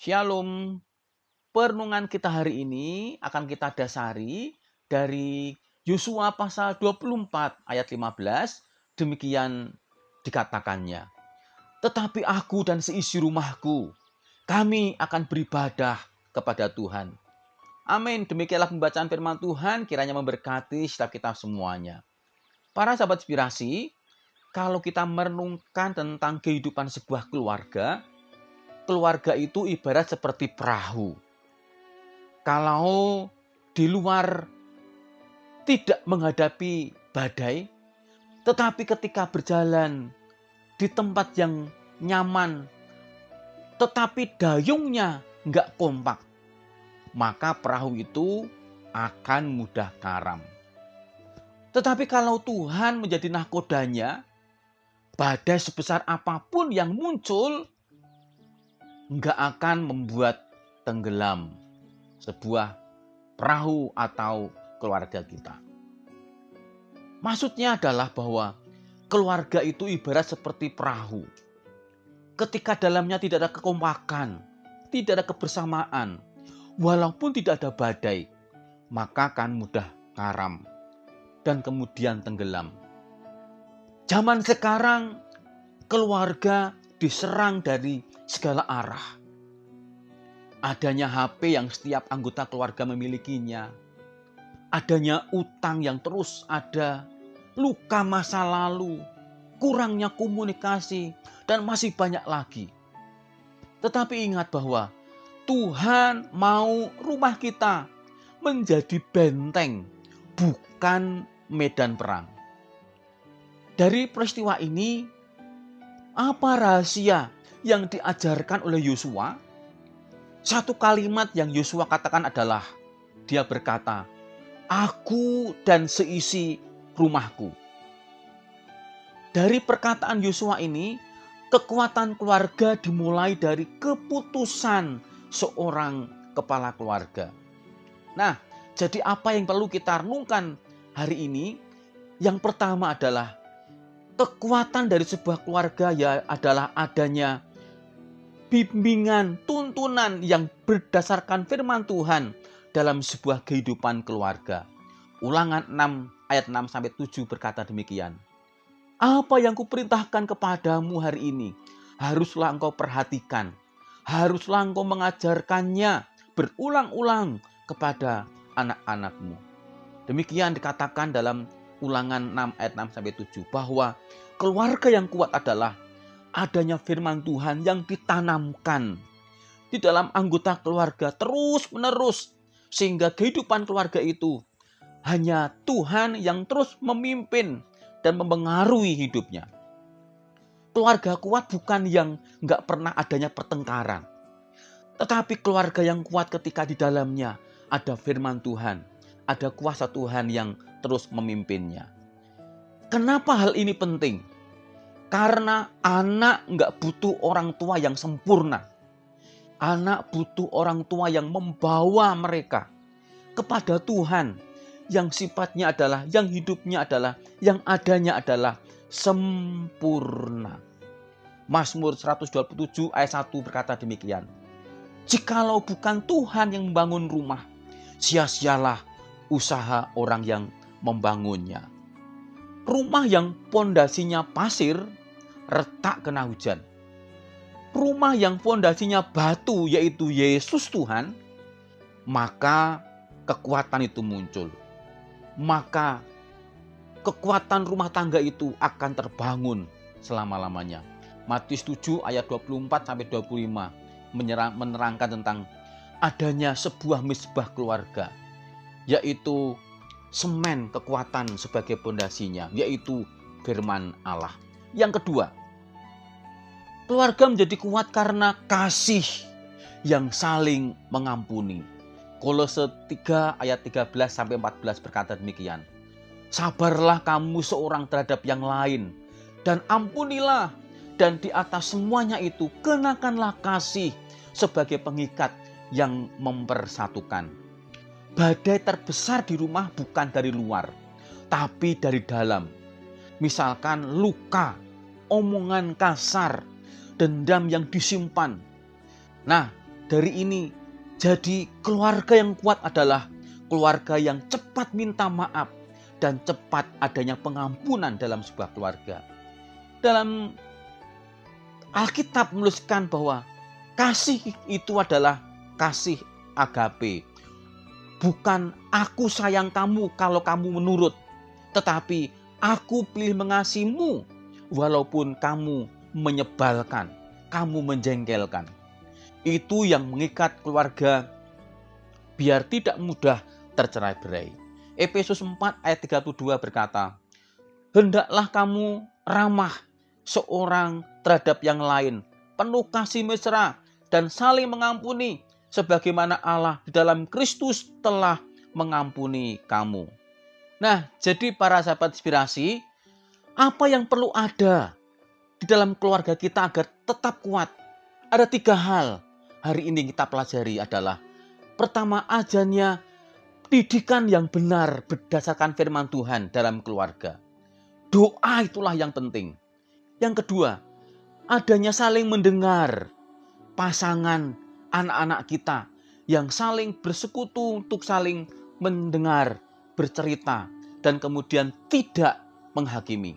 Shalom. Perenungan kita hari ini akan kita dasari dari Yosua pasal 24 ayat 15. Demikian dikatakannya. Tetapi aku dan seisi rumahku, kami akan beribadah kepada Tuhan. Amin. Demikianlah pembacaan firman Tuhan, kiranya memberkati setiap kita semuanya. Para sahabat inspirasi, kalau kita merenungkan tentang kehidupan sebuah keluarga itu ibarat seperti perahu. Kalau di luar tidak menghadapi badai, tetapi ketika berjalan di tempat yang nyaman, tetapi dayungnya nggak kompak, maka perahu itu akan mudah karam. Tetapi kalau Tuhan menjadi nahkodanya, badai sebesar apapun yang muncul nggak akan membuat tenggelam sebuah perahu atau keluarga kita. Maksudnya adalah bahwa keluarga itu ibarat seperti perahu. Ketika dalamnya tidak ada kekompakan, tidak ada kebersamaan, walaupun tidak ada badai, maka akan mudah karam dan kemudian tenggelam. Zaman sekarang keluarga diserang dari segala arah. Adanya HP yang setiap anggota keluarga memilikinya. Adanya utang yang terus ada. Luka masa lalu. Kurangnya komunikasi. Dan masih banyak lagi. Tetapi ingat bahwa Tuhan mau rumah kita menjadi benteng. Bukan medan perang. Dari peristiwa ini, apa rahasia yang diajarkan oleh Yosua? Satu kalimat yang Yosua katakan adalah, dia berkata, aku dan seisi rumahku. Dari perkataan Yosua ini, kekuatan keluarga dimulai dari keputusan seorang kepala keluarga. Nah, jadi apa yang perlu kita renungkan hari ini? Yang pertama adalah kekuatan dari sebuah keluarga ya adalah adanya bimbingan, tuntunan yang berdasarkan firman Tuhan dalam sebuah kehidupan keluarga. Ulangan 6 ayat 6-7 berkata demikian. Apa yang kuperintahkan kepadamu hari ini, haruslah engkau perhatikan. Haruslah engkau mengajarkannya berulang-ulang kepada anak-anakmu. Demikian dikatakan dalam Ulangan 6 ayat 6-7 bahwa keluarga yang kuat adalah adanya firman Tuhan yang ditanamkan di dalam anggota keluarga terus-menerus. Sehingga kehidupan keluarga itu hanya Tuhan yang terus memimpin dan mempengaruhi hidupnya. Keluarga kuat bukan yang gak pernah adanya pertengkaran. Tetapi keluarga yang kuat ketika di dalamnya ada firman Tuhan. Ada kuasa Tuhan yang terus memimpinnya. Kenapa hal ini penting? Karena anak gak butuh orang tua yang sempurna. Anak butuh orang tua yang membawa mereka kepada Tuhan. Yang sifatnya adalah, yang hidupnya adalah, yang adanya adalah sempurna. Mazmur 127 ayat 1 berkata demikian. Jikalau bukan Tuhan yang membangun rumah, sia-sialah usaha orang yang membangunnya. Rumah yang pondasinya pasir, retak kena hujan. Rumah yang fondasinya batu, yaitu Yesus Tuhan, maka kekuatan itu muncul. Maka kekuatan rumah tangga itu akan terbangun selama-lamanya. Matius 7 ayat 24-25 menerangkan tentang adanya sebuah misbah keluarga, yaitu semen kekuatan sebagai pondasinya, yaitu firman Allah. Yang kedua, keluarga menjadi kuat karena kasih yang saling mengampuni. Kolose 3 ayat 13-14 berkata demikian. Sabarlah kamu seorang terhadap yang lain dan ampunilah, dan di atas semuanya itu kenakanlah kasih sebagai pengikat yang mempersatukan. Badai terbesar di rumah bukan dari luar, tapi dari dalam. Misalkan luka, omongan kasar, dendam yang disimpan. Nah, dari ini, jadi keluarga yang kuat adalah keluarga yang cepat minta maaf dan cepat adanya pengampunan dalam sebuah keluarga. Dalam Alkitab menuliskan bahwa kasih itu adalah kasih agape. Bukan aku sayang kamu kalau kamu menurut, tetapi aku pilih mengasihimu walaupun kamu menyebalkan, kamu menjengkelkan. Itu yang mengikat keluarga biar tidak mudah tercerai-berai. Efesus 4 ayat 32 berkata, hendaklah kamu ramah seorang terhadap yang lain, penuh kasih mesra dan saling mengampuni, sebagaimana Allah di dalam Kristus telah mengampuni kamu. Nah, jadi para sahabat inspirasi, apa yang perlu ada di dalam keluarga kita agar tetap kuat? Ada 3 hal hari ini kita pelajari adalah, pertama, adanya didikan yang benar berdasarkan firman Tuhan dalam keluarga. Doa itulah yang penting. Yang kedua, adanya saling mendengar. Pasangan, anak-anak kita yang saling bersekutu untuk saling mendengar, bercerita, dan kemudian tidak menghakimi.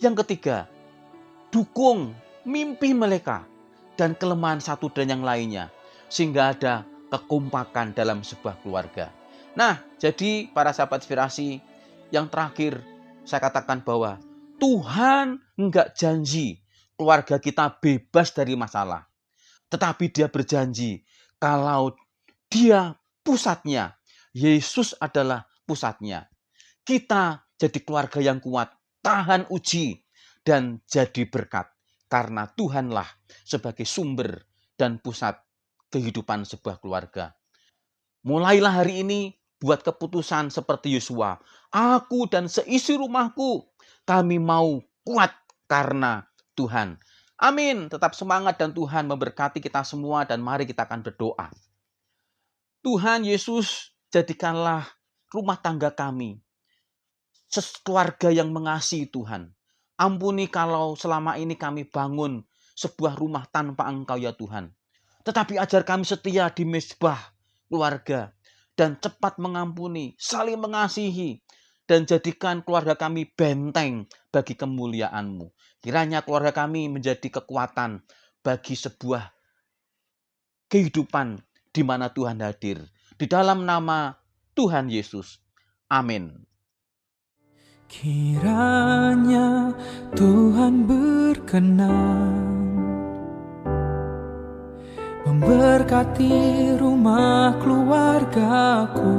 Yang ketiga, dukung mimpi mereka dan kelemahan satu dan yang lainnya, sehingga ada kekompakan dalam sebuah keluarga. Nah, jadi para sahabat inspirasi, yang terakhir saya katakan bahwa Tuhan enggak janji keluarga kita bebas dari masalah. Tetapi Dia berjanji kalau Dia pusatnya, Yesus adalah pusatnya. Kita jadi keluarga yang kuat, tahan uji, dan jadi berkat. Karena Tuhanlah sebagai sumber dan pusat kehidupan sebuah keluarga. Mulailah hari ini buat keputusan seperti Yosua. Aku dan seisi rumahku, kami mau kuat karena Tuhan. Amin. Tetap semangat dan Tuhan memberkati kita semua, dan mari kita akan berdoa. Tuhan Yesus, jadikanlah rumah tangga kami keluarga yang mengasihi Tuhan. Ampuni kalau selama ini kami bangun sebuah rumah tanpa Engkau ya Tuhan. Tetapi ajar kami setia di mezbah keluarga dan cepat mengampuni, saling mengasihi, dan jadikan keluarga kami benteng bagi kemuliaan-Mu. Kiranya keluarga kami menjadi kekuatan bagi sebuah kehidupan di mana Tuhan hadir. Di dalam nama Tuhan Yesus. Amin. Kiranya Tuhan berkenan memberkati rumah keluargaku.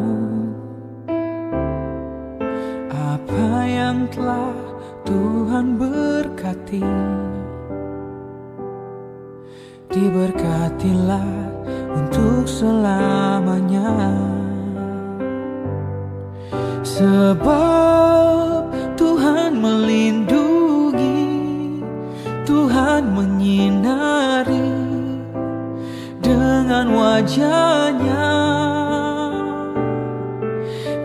Apa yang telah Tuhan berkati, diberkatilah untuk selamanya. Sebab Tuhan melindungi, Tuhan menyinari dengan wajah-Nya,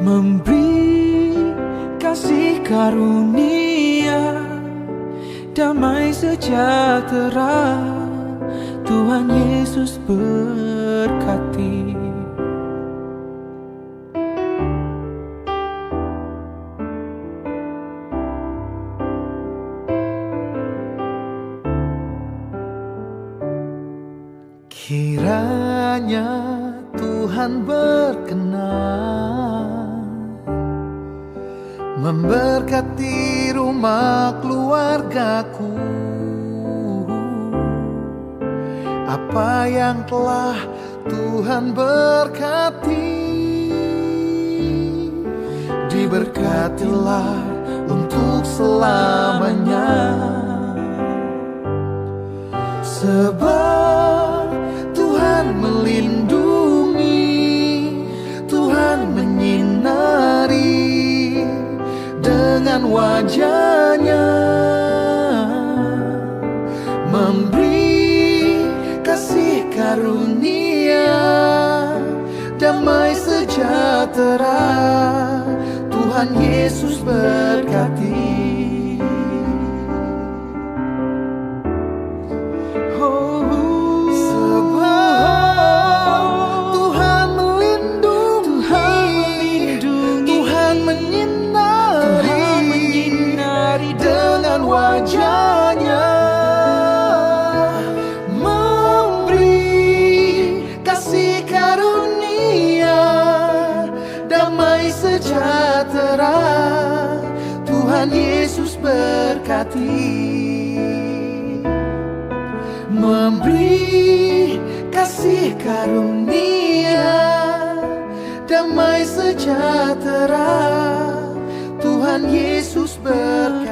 memberi kasih karunia, damai sejahtera. Tuhan Yesus berkati. Kiranya Tuhan berkenan memberkati rumah keluargaku. Apa yang telah Tuhan berkati, diberkatilah untuk selamanya. Sebab Tuhan melindungi, Tuhan menyinari dengan wajah-Nya, memberi kasih karunia, damai sejahtera. Tuhan Yesus berkati. Oh, sebab Yesus berkati. Memberi kasih karunia, damai sejahtera, Tuhan Yesus berkati.